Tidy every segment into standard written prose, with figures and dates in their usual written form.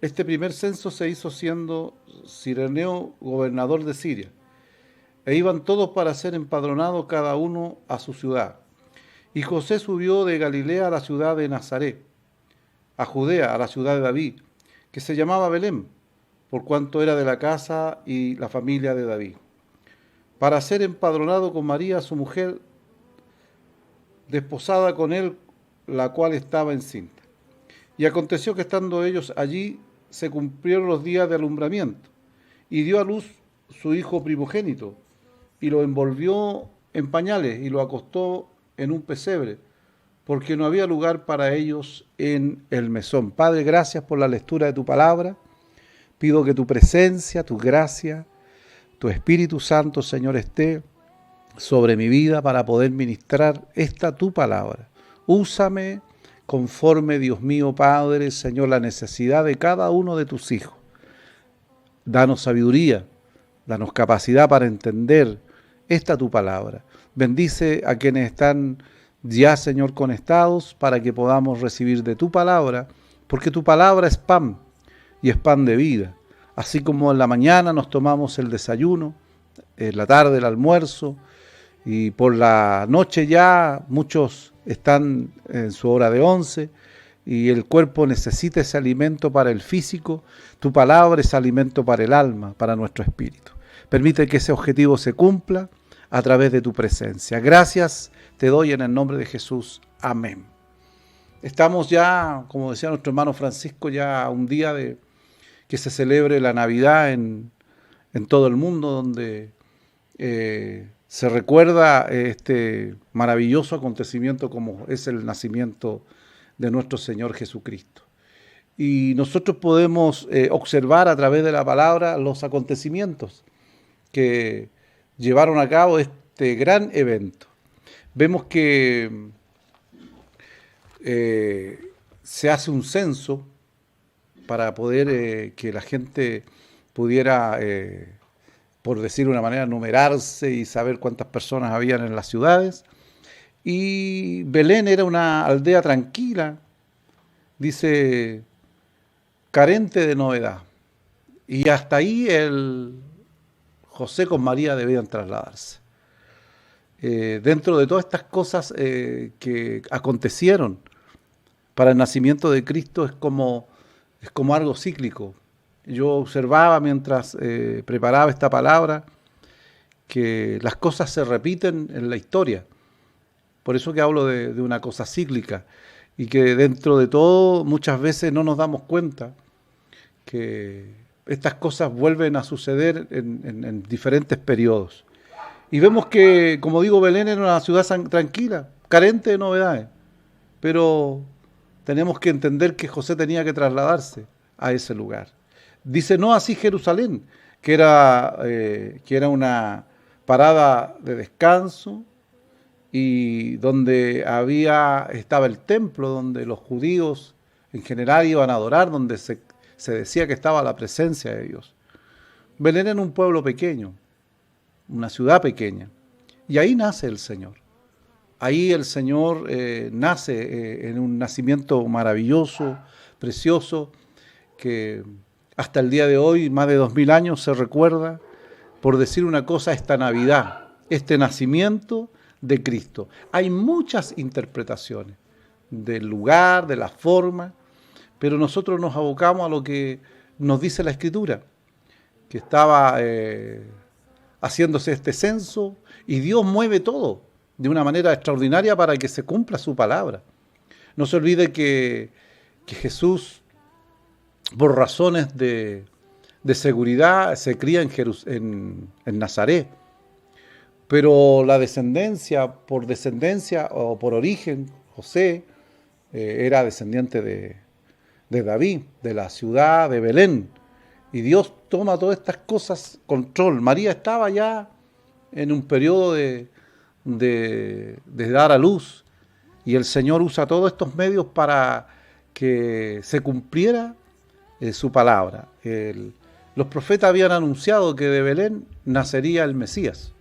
Este primer censo se hizo siendo Cireneo gobernador de Siria, e iban todos para ser empadronados cada uno a su ciudad. Y José subió de Galilea a la ciudad de Nazaret, a Judea, a la ciudad de David, que se llamaba Belén, por cuanto era de la casa y la familia de David, para ser empadronado con María, su mujer, desposada con él, la cual estaba encinta. Y aconteció que estando ellos allí, se cumplieron los días de alumbramiento, y dio a luz su hijo primogénito, y lo envolvió en pañales y lo acostó en un pesebre, porque no había lugar para ellos en el mesón. Padre, gracias por la lectura de tu palabra. Pido que tu presencia, tu gracia, tu Espíritu Santo, Señor, esté sobre mi vida para poder ministrar esta tu palabra. Úsame conforme, Dios mío, Padre, Señor, la necesidad de cada uno de tus hijos. Danos sabiduría, danos capacidad para entender esta tu palabra. Bendice a quienes están ya, Señor, conectados para que podamos recibir de tu palabra, porque tu palabra es pan y es pan de vida. Así como en la mañana nos tomamos el desayuno, en la tarde el almuerzo, y por la noche ya muchos están en su hora de once, y el cuerpo necesita ese alimento para el físico. Tu palabra es alimento para el alma, para nuestro espíritu. Permite que ese objetivo se cumpla a través de tu presencia. Gracias te doy en el nombre de Jesús. Amén. Estamos ya, como decía nuestro hermano Francisco, ya a un día de que se celebre la Navidad en todo el mundo, donde se recuerda este maravilloso acontecimiento como es el nacimiento de nuestro Señor Jesucristo. Y nosotros podemos observar a través de la palabra los acontecimientos que llevaron a cabo este gran evento. Vemos que se hace un censo para poder que la gente pudiera, por decir de una manera, numerarse y saber cuántas personas habían en las ciudades. Y Belén era una aldea tranquila, dice, carente de novedad. Y hasta ahí José con María debían trasladarse. Dentro de todas estas cosas que acontecieron para el nacimiento de Cristo es como algo cíclico. Yo observaba mientras preparaba esta palabra que las cosas se repiten en la historia. Por eso que hablo de una cosa cíclica, y que dentro de todo muchas veces no nos damos cuenta que estas cosas vuelven a suceder en diferentes periodos. Y vemos que, como digo, Belén era una ciudad tranquila, carente de novedades, pero tenemos que entender que José tenía que trasladarse a ese lugar. Dice, no así Jerusalén, que era una parada de descanso, y donde estaba el templo, donde los judíos en general iban a adorar, donde se decía que estaba la presencia de Dios. Belén era un pueblo pequeño, una ciudad pequeña, y ahí nace el Señor. Ahí el Señor nace en un nacimiento maravilloso, precioso, que hasta el día de hoy, más de 2000 años, se recuerda, por decir una cosa, esta Navidad, este nacimiento de Cristo. Hay muchas interpretaciones del lugar, de la forma, pero nosotros nos abocamos a lo que nos dice la Escritura, que estaba haciéndose este censo, y Dios mueve todo de una manera extraordinaria para que se cumpla su palabra. No se olvide que Jesús, por razones de seguridad, se cría en Nazaret, pero la descendencia o por origen, José era descendiente de David, de la ciudad de Belén, y Dios toma todas estas cosas control. María estaba ya en un periodo de dar a luz, y el Señor usa todos estos medios para que se cumpliera su palabra. Los profetas habían anunciado que de Belén nacería el Mesías,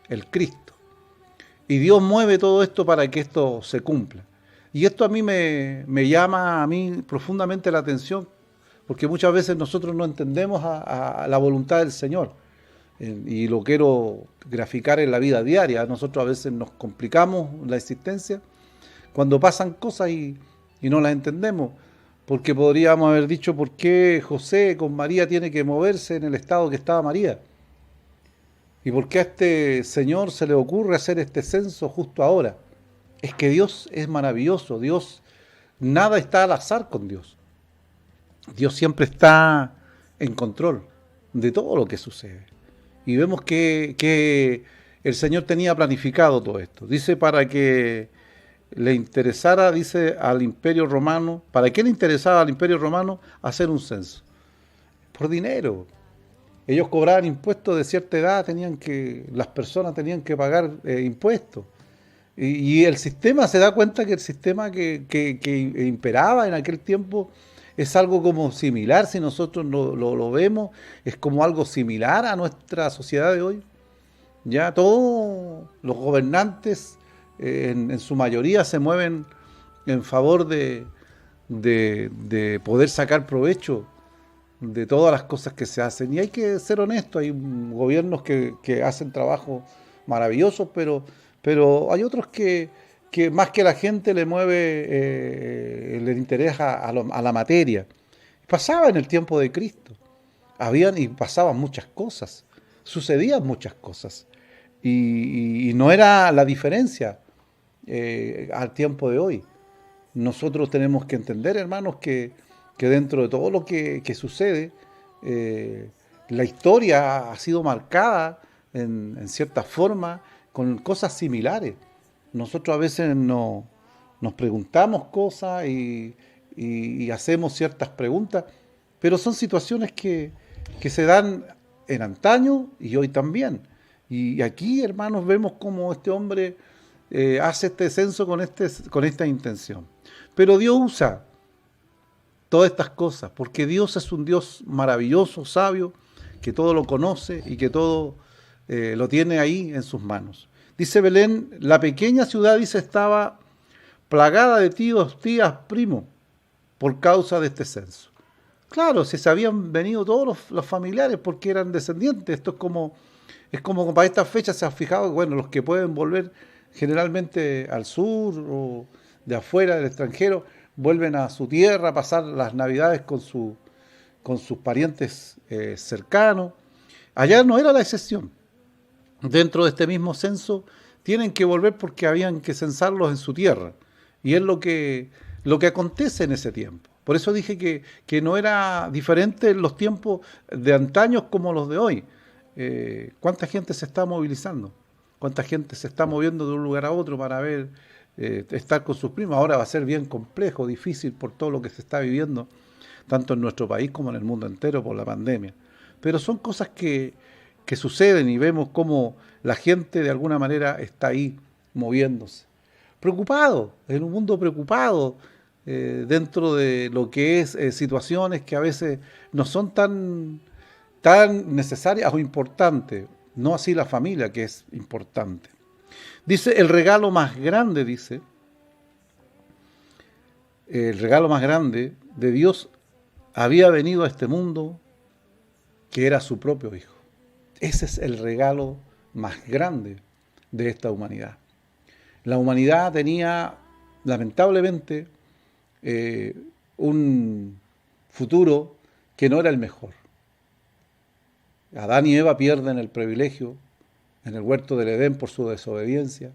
el Cristo, y Dios mueve todo esto para que esto se cumpla. Y esto a mí me llama profundamente la atención, porque muchas veces nosotros no entendemos a la voluntad del Señor. Y lo quiero graficar en la vida diaria. Nosotros a veces nos complicamos la existencia cuando pasan cosas y no las entendemos, porque podríamos haber dicho por qué José con María tiene que moverse en el estado que estaba María, y por qué a este señor se le ocurre hacer este censo justo ahora. Es que Dios es maravilloso. Dios, nada está al azar con Dios. Dios siempre está en control de todo lo que sucede. Y vemos que el Señor tenía planificado todo esto. Dice, para que le interesara, dice, al Imperio Romano. ¿Para qué le interesaba al Imperio Romano hacer un censo? Por dinero. Ellos cobraban impuestos de cierta edad, las personas tenían que pagar impuestos. Y el sistema, se da cuenta que el sistema que imperaba en aquel tiempo es algo como similar. Si nosotros lo vemos, es como algo similar a nuestra sociedad de hoy. Ya todos los gobernantes, en su mayoría, se mueven en favor de poder sacar provecho de todas las cosas que se hacen. Y hay que ser honestos, hay gobiernos que hacen trabajos maravillosos, pero hay otros que más que la gente le mueve, les interesa a la materia. Pasaba en el tiempo de Cristo, habían y pasaban muchas cosas, sucedían muchas cosas, y no era la diferencia al tiempo de hoy. Nosotros tenemos que entender, hermanos, que dentro de todo lo que sucede, la historia ha sido marcada en cierta forma con cosas similares. Nosotros a veces nos preguntamos cosas y hacemos ciertas preguntas, pero son situaciones que se dan en antaño y hoy también. Y aquí, hermanos, vemos cómo este hombre hace este censo con esta intención. Pero Dios usa todas estas cosas, porque Dios es un Dios maravilloso, sabio, que todo lo conoce y que todo lo tiene ahí en sus manos. Dice Belén, la pequeña ciudad, dice, estaba plagada de tíos, tías, primos, por causa de este censo. Claro, se habían venido todos los familiares porque eran descendientes. Esto es como para estas fechas se han fijado, bueno, los que pueden volver generalmente al sur o de afuera, del extranjero, vuelven a su tierra a pasar las Navidades con sus parientes cercanos. Allá no era la excepción. Dentro de este mismo censo tienen que volver porque habían que censarlos en su tierra. Y es lo que acontece en ese tiempo. Por eso dije que no era diferente en los tiempos de antaños como los de hoy. ¿Cuánta gente se está movilizando? ¿Cuánta gente se está moviendo de un lugar a otro para estar con sus primos? Ahora va a ser bien complejo, difícil por todo lo que se está viviendo, tanto en nuestro país como en el mundo entero por la pandemia. Pero son cosas que suceden y vemos cómo la gente de alguna manera está ahí moviéndose. Preocupado, en un mundo preocupado, dentro de lo que es situaciones que a veces no son tan necesarias o importantes, no así la familia, que es importante. Dice, el regalo más grande de Dios había venido a este mundo, que era su propio Hijo. Ese es el regalo más grande de esta humanidad. La humanidad tenía, lamentablemente, un futuro que no era el mejor. Adán y Eva pierden el privilegio en el huerto del Edén por su desobediencia.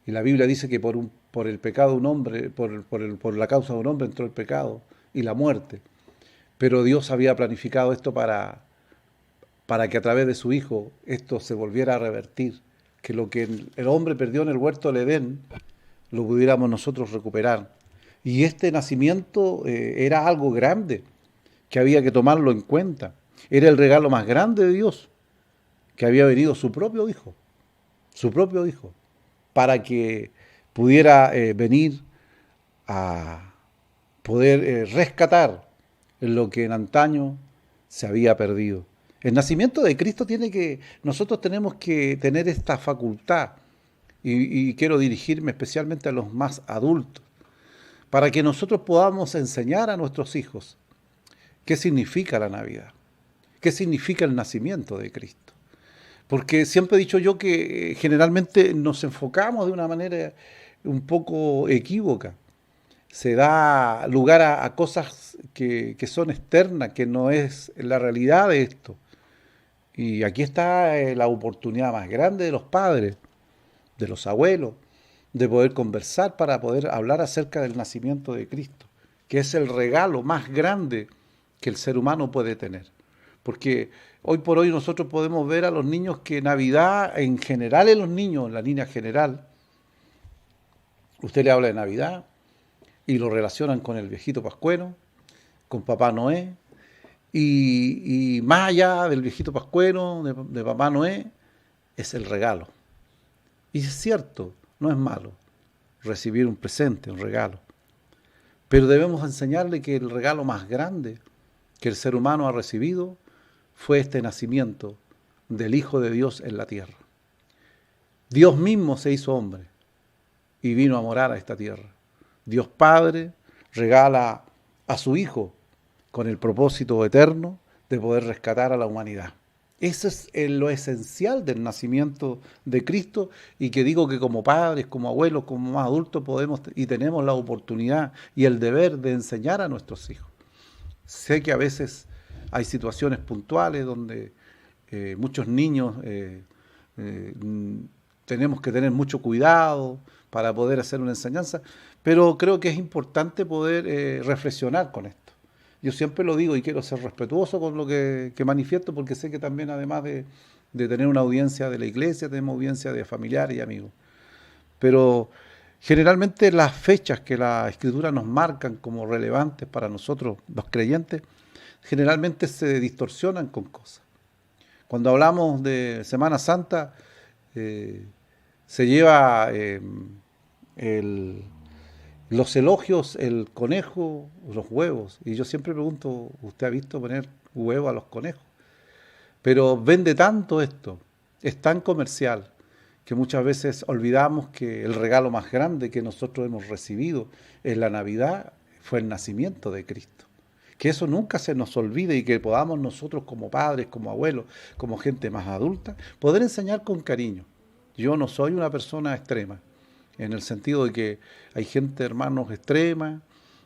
Y la Biblia dice que por el pecado de un hombre, por la causa de un hombre entró el pecado y la muerte. Pero Dios había planificado esto para que a través de su Hijo esto se volviera a revertir. Que lo que el hombre perdió en el huerto del Edén, lo pudiéramos nosotros recuperar. Y este nacimiento era algo grande, que había que tomarlo en cuenta. Era el regalo más grande de Dios, que había venido su propio Hijo, para que pudiera venir a poder rescatar lo que en antaño se había perdido. El nacimiento de Cristo nosotros tenemos que tener esta facultad, y quiero dirigirme especialmente a los más adultos, para que nosotros podamos enseñar a nuestros hijos ¿Qué significa la Navidad? ¿Qué significa el nacimiento de Cristo? Porque siempre he dicho yo que generalmente nos enfocamos de una manera un poco equívoca. Se da lugar a cosas que son externas, que no es la realidad de esto. Y aquí está la oportunidad más grande de los padres, de los abuelos, de poder conversar para poder hablar acerca del nacimiento de Cristo, que es el regalo más grande que el ser humano puede tener. Porque hoy por hoy nosotros podemos ver a los niños que Navidad, en general en los niños, en la línea general, usted le habla de Navidad y lo relacionan con el viejito pascuero, con Papá Noé, y más allá del viejito pascuero, de Papá Noé, es el regalo. Y es cierto, no es malo recibir un presente, un regalo. Pero debemos enseñarle que el regalo más grande que el ser humano ha recibido fue este nacimiento del Hijo de Dios en la tierra. Dios mismo se hizo hombre y vino a morar a esta tierra. Dios Padre regala a su Hijo con el propósito eterno de poder rescatar a la humanidad. Eso es lo esencial del nacimiento de Cristo, y que digo que como padres, como abuelos, como más adultos podemos y tenemos la oportunidad y el deber de enseñar a nuestros hijos. Sé que a veces hay situaciones puntuales donde muchos niños tenemos que tener mucho cuidado para poder hacer una enseñanza, pero creo que es importante poder reflexionar con esto. Yo siempre lo digo y quiero ser respetuoso con lo que manifiesto, porque sé que también, además de tener una audiencia de la iglesia, tenemos audiencia de familiares y amigos. Pero generalmente las fechas que la Escritura nos marcan como relevantes para nosotros, los creyentes, generalmente se distorsionan con cosas. Cuando hablamos de Semana Santa, se lleva los elogios, el conejo, los huevos. Y yo siempre pregunto, ¿usted ha visto poner huevo a los conejos? Pero vende tanto esto, es tan comercial, que muchas veces olvidamos que el regalo más grande que nosotros hemos recibido en la Navidad fue el nacimiento de Cristo. Que eso nunca se nos olvide, y que podamos nosotros como padres, como abuelos, como gente más adulta, poder enseñar con cariño. Yo no soy una persona extrema, en el sentido de que hay gente, hermanos, extrema,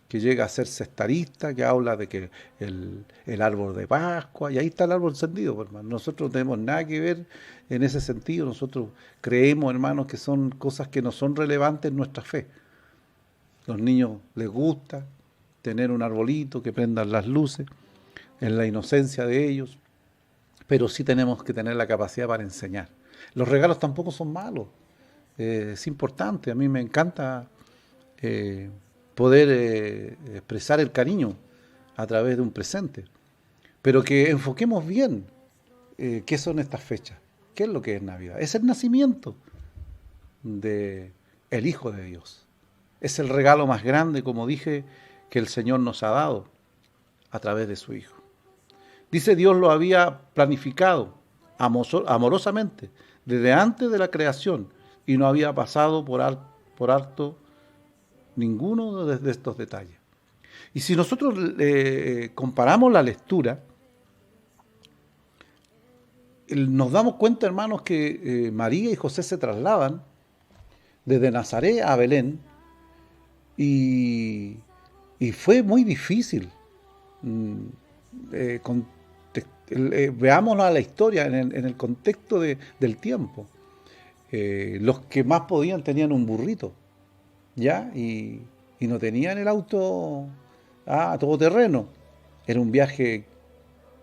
que llega a ser sectarista, que habla de que el árbol de Pascua, y ahí está el árbol encendido, pues, hermano. Nosotros no tenemos nada que ver en ese sentido. Nosotros creemos, hermanos, que son cosas que no son relevantes en nuestra fe. Los niños les gusta tener un arbolito, que prendan las luces, en la inocencia de ellos, pero sí tenemos que tener la capacidad para enseñar. Los regalos tampoco son malos. Es importante, a mí me encanta poder expresar el cariño a través de un presente, pero que enfoquemos bien qué son estas fechas, qué es lo que es Navidad. Es el nacimiento de el Hijo de Dios. Es el regalo más grande, como dije, que el Señor nos ha dado a través de su Hijo. Dice, Dios lo había planificado amorosamente desde antes de la creación, y no había pasado por alto ninguno de estos detalles. Y si nosotros comparamos la lectura, nos damos cuenta, hermanos, que María y José se trasladan desde Nazaret a Belén, y fue muy difícil. Veámoslo a la historia en el contexto del tiempo. Los que más podían tenían un burrito, ¿ya? Y no tenían el auto a todoterreno. Era un viaje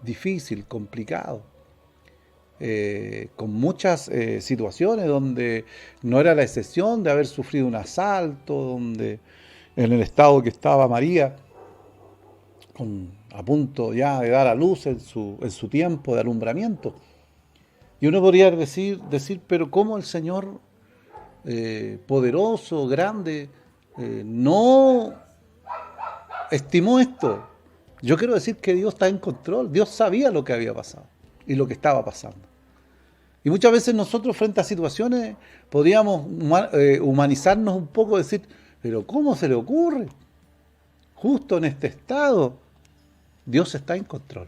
difícil, complicado, con muchas situaciones donde no era la excepción de haber sufrido un asalto, donde en el estado que estaba María, a punto ya de dar a luz en su tiempo de alumbramiento. Y uno podría decir, pero ¿cómo el Señor poderoso, grande, no estimó esto? Yo quiero decir que Dios está en control. Dios sabía lo que había pasado y lo que estaba pasando. Y muchas veces nosotros, frente a situaciones, podríamos humanizarnos un poco, decir, pero ¿cómo se le ocurre? Justo en este estado. Dios está en control.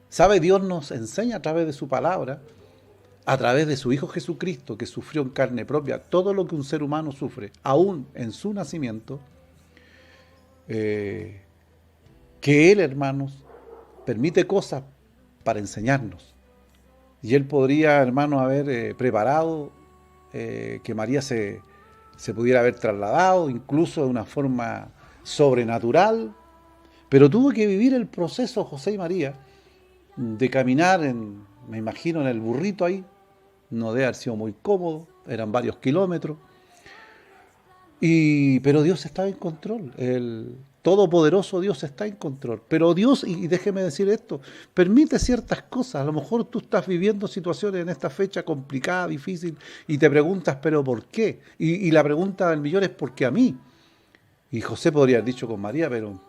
¿Sabe? Dios nos enseña a través de su palabra, a través de su Hijo Jesucristo, que sufrió en carne propia todo lo que un ser humano sufre, aún en su nacimiento, que Él, hermanos, permite cosas para enseñarnos. Y Él podría, hermanos, haber preparado que María se pudiera haber trasladado, incluso de una forma sobrenatural, pero tuvo que vivir el proceso, José y María, de caminar, me imagino, en el burrito ahí. No debe haber sido muy cómodo, eran varios kilómetros. Pero Dios está en control, el todopoderoso Dios está en control. Pero Dios, y déjeme decir esto, permite ciertas cosas. A lo mejor tú estás viviendo situaciones en esta fecha complicada, difícil, y te preguntas, ¿pero por qué? Y la pregunta del millón es, ¿por qué a mí? Y José podría haber dicho con María, pero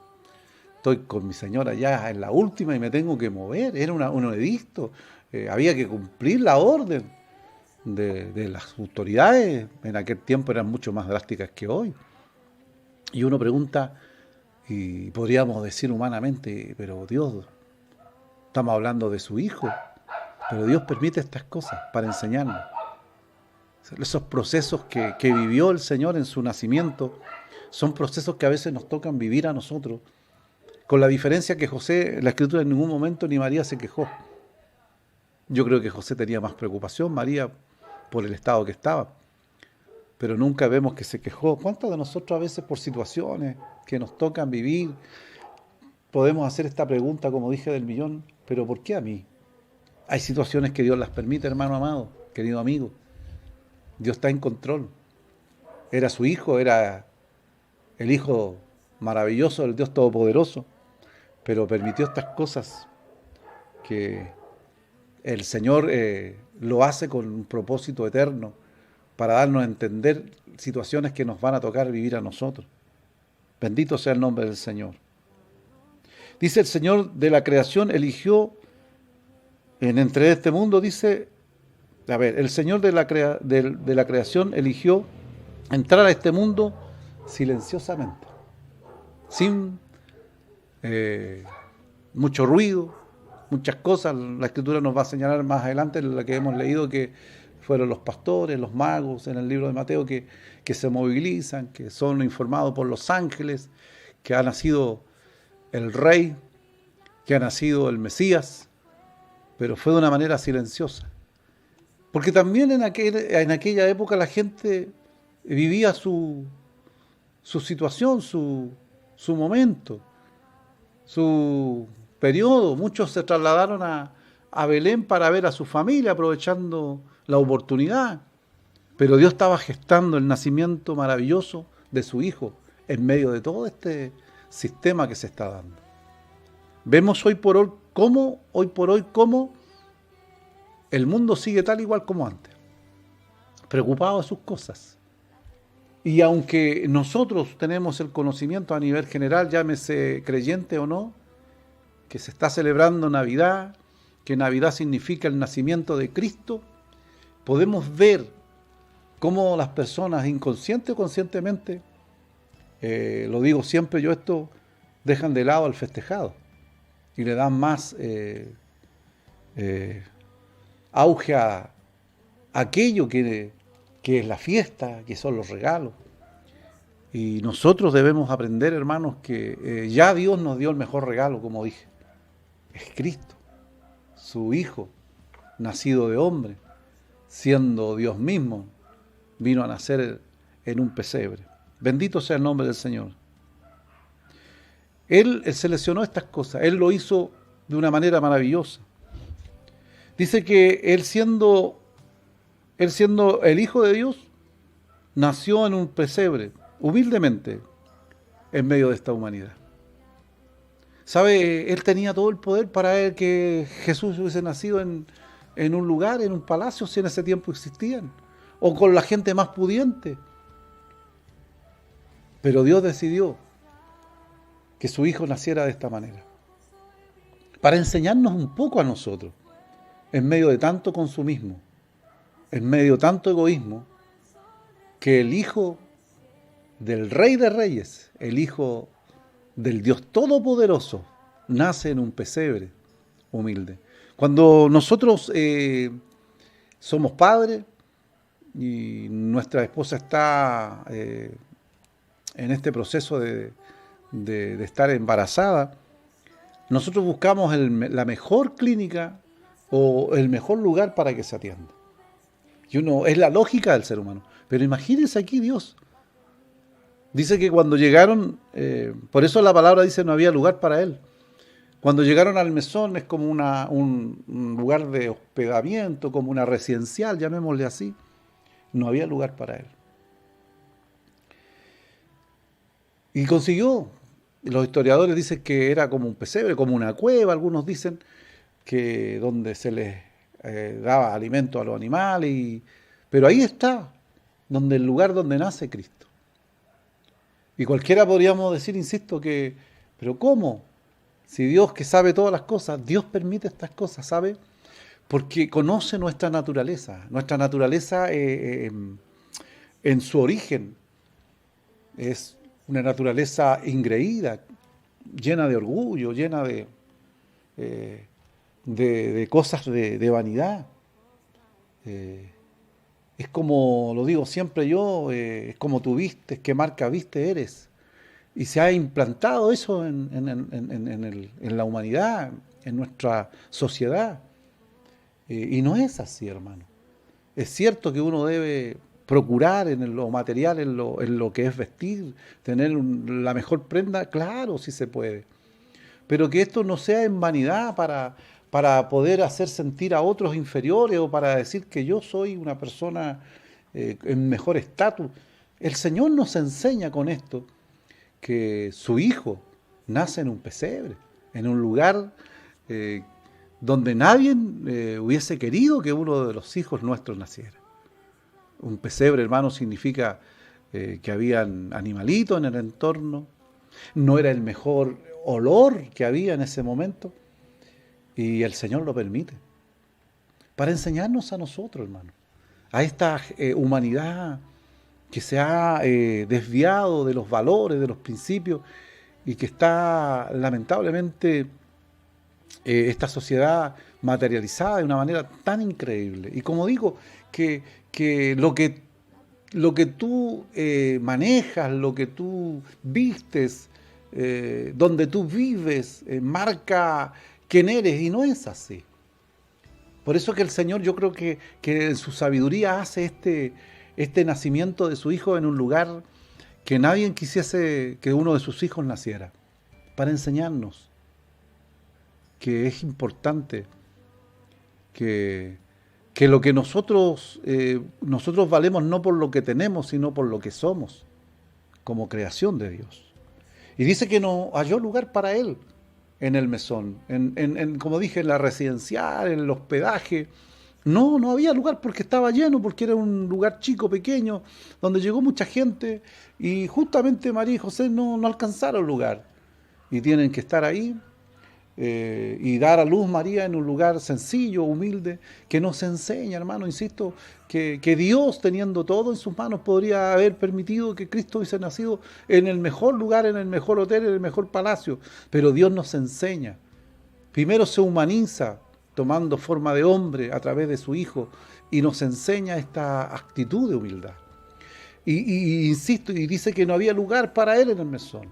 estoy con mi señora ya en la última y me tengo que mover. Era un edicto, había que cumplir la orden de las autoridades. En aquel tiempo eran mucho más drásticas que hoy. Y uno pregunta, y podríamos decir humanamente, pero Dios, estamos hablando de su Hijo, pero Dios permite estas cosas para enseñarnos. Esos procesos que vivió el Señor en su nacimiento son procesos que a veces nos tocan vivir a nosotros, con la diferencia que José, en la Escritura, en ningún momento ni María se quejó. Yo creo que José tenía más preocupación, María, por el estado que estaba, pero nunca vemos que se quejó. ¿Cuántos de nosotros a veces por situaciones que nos tocan vivir podemos hacer esta pregunta, como dije, del millón, pero ¿por qué a mí? Hay situaciones que Dios las permite, hermano amado, querido amigo. Dios está en control. Era su Hijo, era el Hijo maravilloso del Dios Todopoderoso, pero permitió estas cosas que el Señor lo hace con un propósito eterno para darnos a entender situaciones que nos van a tocar vivir a nosotros. Bendito sea el nombre del Señor. Dice el Señor de la creación eligió entre este mundo, dice, el Señor de la creación eligió entrar a este mundo silenciosamente, sin mucho ruido, muchas cosas. La Escritura nos va a señalar más adelante, en la que hemos leído, que fueron los pastores, los magos, en el libro de Mateo, que se movilizan, que son informados por los ángeles, que ha nacido el Rey, que ha nacido el Mesías, pero fue de una manera silenciosa. Porque también en aquella época la gente vivía su situación, su momento, su periodo. Muchos se trasladaron a Belén para ver a su familia, aprovechando la oportunidad. Pero Dios estaba gestando el nacimiento maravilloso de su Hijo en medio de todo este sistema que se está dando. Vemos hoy por hoy cómo el mundo sigue tal igual como antes, preocupado de sus cosas. Y aunque nosotros tenemos el conocimiento a nivel general, llámese creyente o no, que se está celebrando Navidad, que Navidad significa el nacimiento de Cristo, podemos ver cómo las personas, inconsciente o conscientemente, lo digo siempre yo esto, dejan de lado al festejado y le dan más auge a aquello que es la fiesta, que son los regalos. Y nosotros debemos aprender, hermanos, que ya Dios nos dio el mejor regalo, como dije. Es Cristo, su Hijo, nacido de hombre, siendo Dios mismo, vino a nacer en un pesebre. Bendito sea el nombre del Señor. Él seleccionó estas cosas, Él lo hizo de una manera maravillosa. Dice que Él siendo el Hijo de Dios, nació en un pesebre, humildemente, en medio de esta humanidad. ¿Sabe? Él tenía todo el poder para que Jesús hubiese nacido en un lugar, en un palacio, si en ese tiempo existían, o con la gente más pudiente. Pero Dios decidió que su Hijo naciera de esta manera, para enseñarnos un poco a nosotros, en medio de tanto consumismo, en medio de tanto egoísmo, que el Hijo del Rey de Reyes, el Hijo del Dios Todopoderoso, nace en un pesebre humilde. Cuando nosotros somos padres y nuestra esposa está en este proceso de estar embarazada, nosotros buscamos la mejor clínica o el mejor lugar para que se atienda. Y uno, es la lógica del ser humano. Pero imagínense aquí Dios. Dice que cuando llegaron, por eso la palabra dice no había lugar para él. Cuando llegaron al mesón es como un lugar de hospedamiento, como una residencial, llamémosle así. No había lugar para él. Y consiguió. Los historiadores dicen que era como un pesebre, como una cueva. Algunos dicen que donde se les daba alimento a los animales. Pero ahí está, donde el lugar donde nace Cristo. Y cualquiera podríamos decir, insisto, pero ¿cómo? Si Dios que sabe todas las cosas, Dios permite estas cosas, ¿sabe? Porque conoce nuestra naturaleza. Nuestra naturaleza en su origen es una naturaleza ingreída, llena de orgullo, llena de cosas de vanidad. Es como, lo digo siempre yo, es como tú vistes, qué marca viste eres. Y se ha implantado eso en la humanidad, en nuestra sociedad. Y no es así, hermano. Es cierto que uno debe procurar en lo material, en lo que es vestir, tener la mejor prenda, claro, sí se puede. Pero que esto no sea en vanidad para poder hacer sentir a otros inferiores o para decir que yo soy una persona en mejor estatus. El Señor nos enseña con esto que su hijo nace en un pesebre, en un lugar donde nadie hubiese querido que uno de los hijos nuestros naciera. Un pesebre, hermano, significa que habían animalitos en el entorno, no era el mejor olor que había en ese momento, y el Señor lo permite, para enseñarnos a nosotros, hermano, a esta humanidad que se ha desviado de los valores, de los principios, y que está lamentablemente esta sociedad materializada de una manera tan increíble. Y como digo, que lo que tú manejas, lo que tú vistes, donde tú vives, marca quién eres, y no es así. Por eso que el Señor, yo creo que en su sabiduría hace este nacimiento de su hijo en un lugar que nadie quisiese que uno de sus hijos naciera, para enseñarnos que es importante que lo que nosotros valemos no por lo que tenemos, sino por lo que somos, como creación de Dios. Y dice que no halló lugar para él en el mesón, como dije, en la residencial, en el hospedaje. No había lugar porque estaba lleno, porque era un lugar chico, pequeño, donde llegó mucha gente y justamente María y José no alcanzaron lugar. Y tienen que estar ahí y dar a luz María en un lugar sencillo, humilde, que nos enseña, hermano, insisto, que Dios, teniendo todo en sus manos, podría haber permitido que Cristo hubiese nacido en el mejor lugar, en el mejor hotel, en el mejor palacio. Pero Dios nos enseña. Primero se humaniza, tomando forma de hombre a través de su Hijo, y nos enseña esta actitud de humildad. Y insisto, y dice que no había lugar para él en el mesón.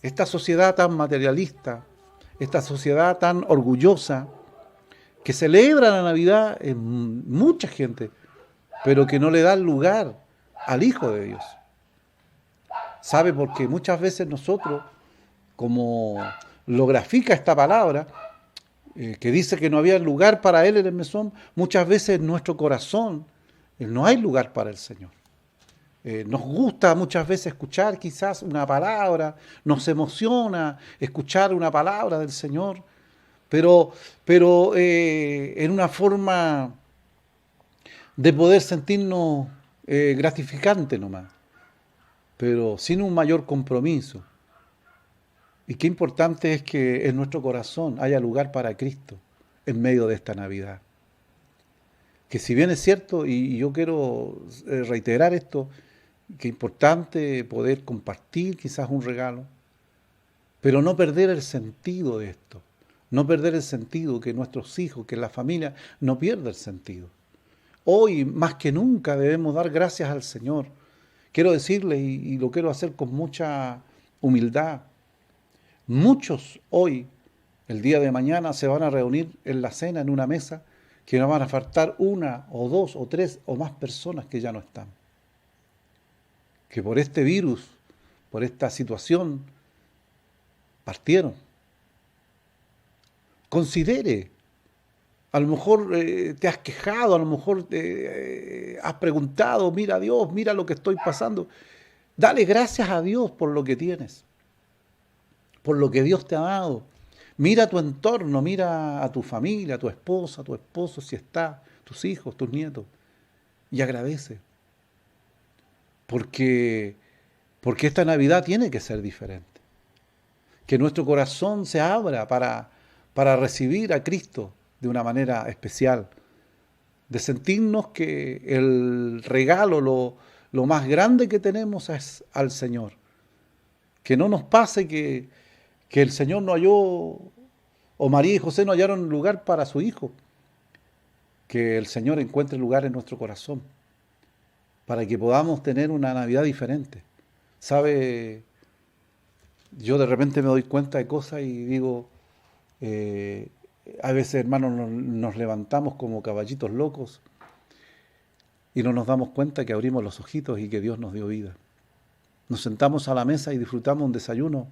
Esta sociedad tan materialista, esta sociedad tan orgullosa, que celebra la Navidad en mucha gente, pero que no le da lugar al Hijo de Dios. ¿Sabe? Porque muchas veces nosotros, como lo grafica esta palabra, que dice que no había lugar para él en el mesón, muchas veces en nuestro corazón no hay lugar para el Señor. Nos gusta muchas veces escuchar quizás una palabra, nos emociona escuchar una palabra del Señor, pero en una forma de poder sentirnos gratificante nomás, pero sin un mayor compromiso. Y qué importante es que en nuestro corazón haya lugar para Cristo en medio de esta Navidad. Que si bien es cierto, y yo quiero reiterar esto, que es importante poder compartir quizás un regalo, pero no perder el sentido de esto, no perder el sentido, que nuestros hijos, que la familia no pierda el sentido. Hoy, más que nunca, debemos dar gracias al Señor. Quiero decirle, y lo quiero hacer con mucha humildad, muchos hoy, el día de mañana, se van a reunir en la cena, en una mesa, que no van a faltar una o dos o tres o más personas que ya no están. Que por este virus, por esta situación, partieron. Considere, a lo mejor te has quejado, a lo mejor has preguntado, mira a Dios, mira lo que estoy pasando. Dale gracias a Dios por lo que tienes, por lo que Dios te ha dado. Mira tu entorno, mira a tu familia, a tu esposa, a tu esposo, si está, tus hijos, tus nietos, y agradece. Porque, porque esta Navidad tiene que ser diferente. Que nuestro corazón se abra para recibir a Cristo de una manera especial. De sentirnos que el regalo, lo más grande que tenemos es al Señor. Que no nos pase que el Señor no halló, o María y José no hallaron lugar para su hijo. Que el Señor encuentre lugar en nuestro corazón, para que podamos tener una Navidad diferente. ¿Sabe? Yo de repente me doy cuenta de cosas y digo, eh, a veces, hermanos, nos levantamos como caballitos locos y no nos damos cuenta que abrimos los ojitos y que Dios nos dio vida. Nos sentamos a la mesa y disfrutamos un desayuno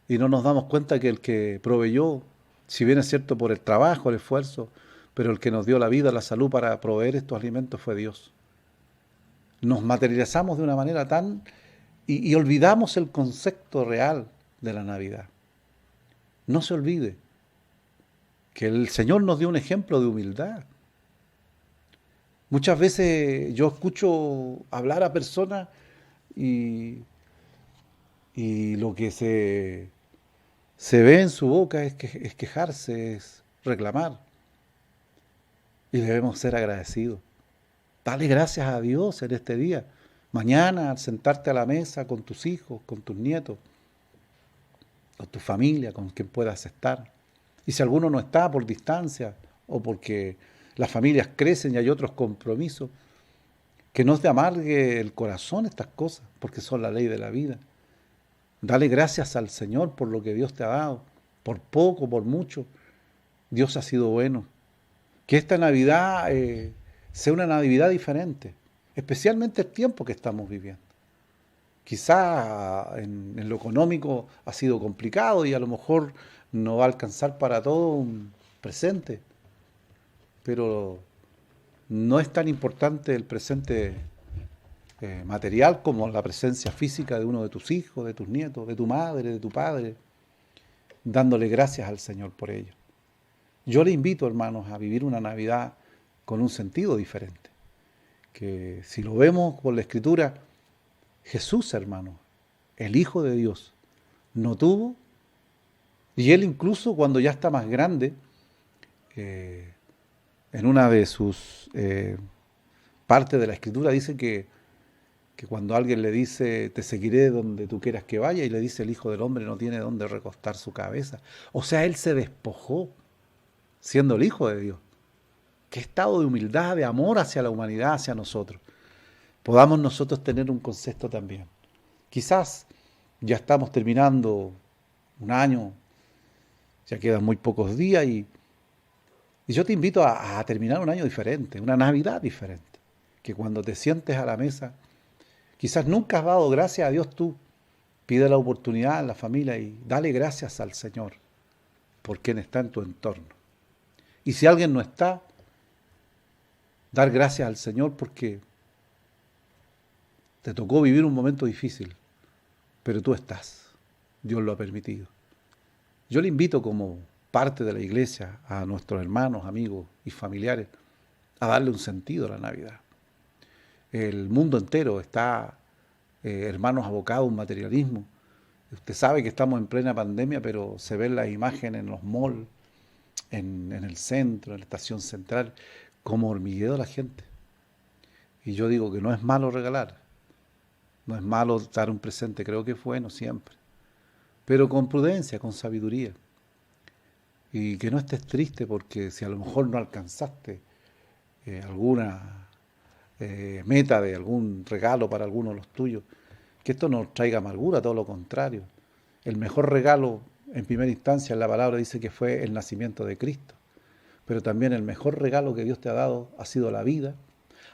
y no nos damos cuenta que el que proveyó, si bien es cierto por el trabajo, el esfuerzo, pero el que nos dio la vida, la salud para proveer estos alimentos fue Dios. Nos materializamos de una manera tan... y olvidamos el concepto real de la Navidad. No se olvide que el Señor nos dio un ejemplo de humildad. Muchas veces yo escucho hablar a personas y, y lo que se ve en su boca es quejarse, es reclamar. Y debemos ser agradecidos. Dale gracias a Dios en este día. Mañana, al sentarte a la mesa con tus hijos, con tus nietos, con tu familia, con quien puedas estar. Y si alguno no está por distancia o porque las familias crecen y hay otros compromisos, que no te amargue el corazón estas cosas, porque son la ley de la vida. Dale gracias al Señor por lo que Dios te ha dado, por poco, por mucho. Dios ha sido bueno. Que esta Navidad sea una Navidad diferente, especialmente el tiempo que estamos viviendo. Quizá en lo económico ha sido complicado y a lo mejor no va a alcanzar para todo un presente, pero no es tan importante el presente material como la presencia física de uno de tus hijos, de tus nietos, de tu madre, de tu padre, dándole gracias al Señor por ello. Yo le invito, hermanos, a vivir una Navidad con un sentido diferente, que si lo vemos por la Escritura, Jesús, hermano, el Hijo de Dios, no tuvo, y él incluso cuando ya está más grande, en una de sus partes de la Escritura dice que cuando alguien le dice, te seguiré donde tú quieras que vaya, y le dice el Hijo del Hombre no tiene dónde recostar su cabeza. O sea, él se despojó siendo el Hijo de Dios. Qué estado de humildad, de amor hacia la humanidad, hacia nosotros. Podamos nosotros tener un concepto también. Quizás ya estamos terminando un año, ya quedan muy pocos días y yo te invito a terminar un año diferente, una Navidad diferente. Que cuando te sientes a la mesa, quizás nunca has dado gracias a Dios tú, pide la oportunidad en la familia y dale gracias al Señor por quien está en tu entorno. Y si alguien no está, dar gracias al Señor porque te tocó vivir un momento difícil, pero tú estás. Dios lo ha permitido. Yo le invito como parte de la iglesia a nuestros hermanos, amigos y familiares a darle un sentido a la Navidad. El mundo entero está, hermanos, abocado a un materialismo. Usted sabe que estamos en plena pandemia, pero se ven las imágenes en los malls, en el centro, en la estación central, como hormigueo la gente. Y yo digo que no es malo regalar, no es malo dar un presente, creo que es bueno siempre. pero con prudencia, con sabiduría. Y que no estés triste porque si a lo mejor no alcanzaste alguna meta de algún regalo para alguno de los tuyos, que esto no traiga amargura, todo lo contrario. El mejor regalo, en primera instancia, en la palabra dice que fue el nacimiento de Cristo, pero también el mejor regalo que Dios te ha dado ha sido la vida,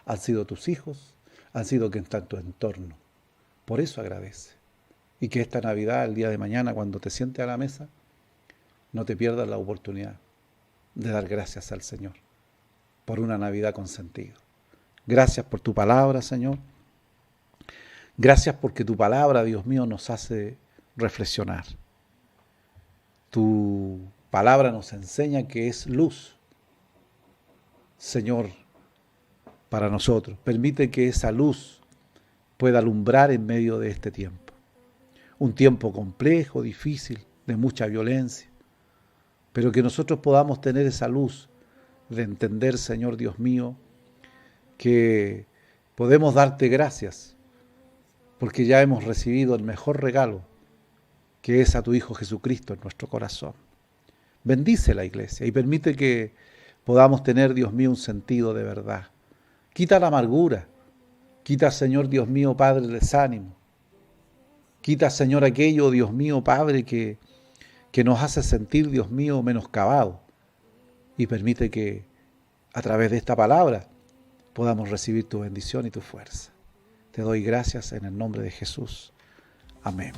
han sido tus hijos, han sido quien está en tu entorno. Por eso agradece. Y que esta Navidad, el día de mañana, cuando te sientes a la mesa, no te pierdas la oportunidad de dar gracias al Señor por una Navidad con sentido. Gracias por tu palabra, Señor. Gracias porque tu palabra, Dios mío, nos hace reflexionar. Tu palabra nos enseña que es luz, Señor, para nosotros. Permite que esa luz pueda alumbrar en medio de este tiempo. Un tiempo complejo, difícil, de mucha violencia, pero que nosotros podamos tener esa luz de entender, Señor Dios mío, que podemos darte gracias porque ya hemos recibido el mejor regalo, que es a tu Hijo Jesucristo en nuestro corazón. Bendice la iglesia y permite que podamos tener, Dios mío, un sentido de verdad. Quita la amargura, quita, Señor Dios mío, Padre, el desánimo. Quita, Señor, aquello, Dios mío, Padre, que nos hace sentir, Dios mío, menoscabados. Y permite que a través de esta palabra podamos recibir tu bendición y tu fuerza. Te doy gracias en el nombre de Jesús. Amén.